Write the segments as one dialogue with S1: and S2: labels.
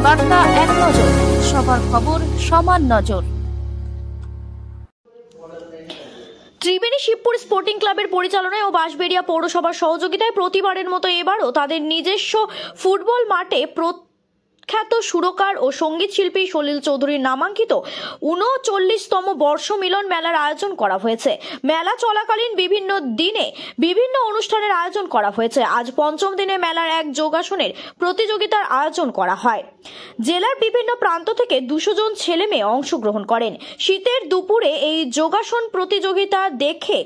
S1: বার্তা এক নজর, সবার খবর সমান নজর। ত্রিবেণী শিবপুর স্পোর্টিং ক্লাবের পরিচালনায় ও বাঁশবেড়িয়া পৌরসভার সহযোগিতায় প্রতিবারের মতো এবারও তাদের নিজস্ব ফুটবল মাঠে প্রখ্যাত সুরকার ও সঙ্গীত শিল্পী সলিল চৌধুরীর নামাঙ্কিত ৩৯তম বর্ষ মিলন মেলার আয়োজন করা হয়েছে। মেলা চলাকালীন বিভিন্ন দিনে বিভিন্ন অনুষ্ঠানের আয়োজন করা হয়েছে। আজ পঞ্চম দিনে মেলার এক যোগাসনের প্রতিযোগিতার আয়োজন করা হয়। জেলার বিভিন্ন প্রান্ত থেকে ২০০ জন ছেলে মেয়ে অংশগ্রহণ করেন। শীতের দুপুরে এই যোগাসন প্রতিযোগিতা দেখে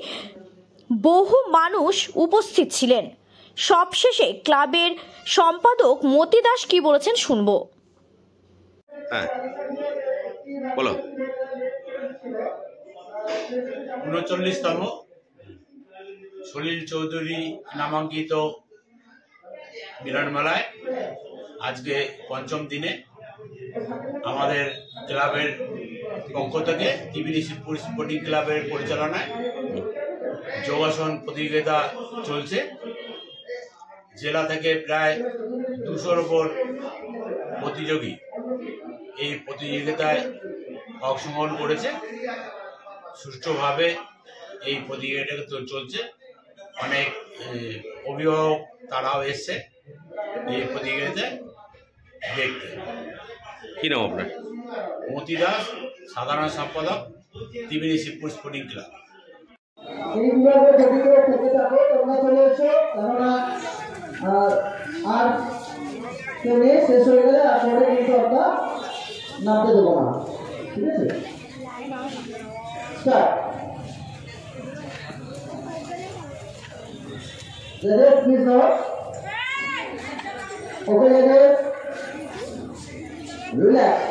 S1: বহু মানুষ উপস্থিত ছিলেন। সবশেষে ক্লাবের সম্পাদক মতি দাস কি বলেছেন শুনবো।
S2: বলো।
S3: ৩৯তম সলিল চৌধুরী নামাঙ্কিত মিলন মেলায় আজকে পঞ্চম দিনে আমাদের ক্লাবের পক্ষ থেকে ত্রিবেণী শিবপুর স্পোর্টিং ক্লাবের পরিচালনায় যোগাসন প্রতিযোগিতা চলছে। জেলা থেকে প্রায় ২০০-র উপর প্রতিযোগী এই প্রতিযোগিতায় অংশগ্রহণ করেছে। সুষ্ঠুভাবে এই প্রতিযোগিতাটা চলছে। অনেক অভিভাবক তারাও এসছে এই প্রতিযোগিতায় দেখতে।
S2: কি নাম আপনার?
S3: মতি দাস, সাধারণ সম্পাদক, ত্রিবেণী শিবপুর স্পোর্টিং ক্লাব।
S4: আর শেষ হয়ে গেলে আপনাদের কিন্তু আমরা নামতে দেবো না, ঠিক আছে? Start. Please not okay, relax,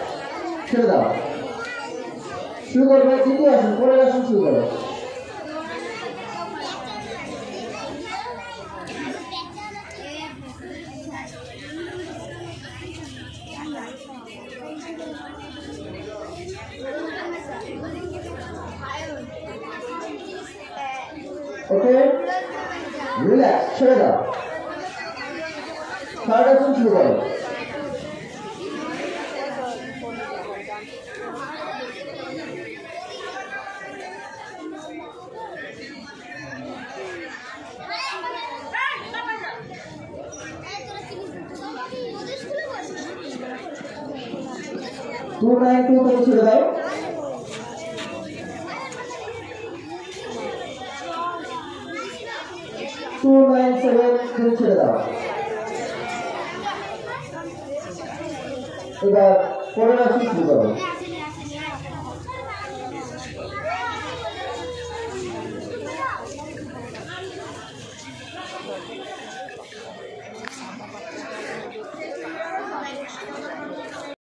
S4: ছেড়ে দাও। শুরু করবে দ্বিতীয় আসন, পরের আসন শুরু করো। ওকে, রিল্যাক্স, ছেড়ে দাও। থার্ড আসন শুরু করো। টু 9 2 থেকে ছেড়ে দাও। টু 9 7 থেকে ছেড়ে দাও। এবার পরের আসন শুরু করো।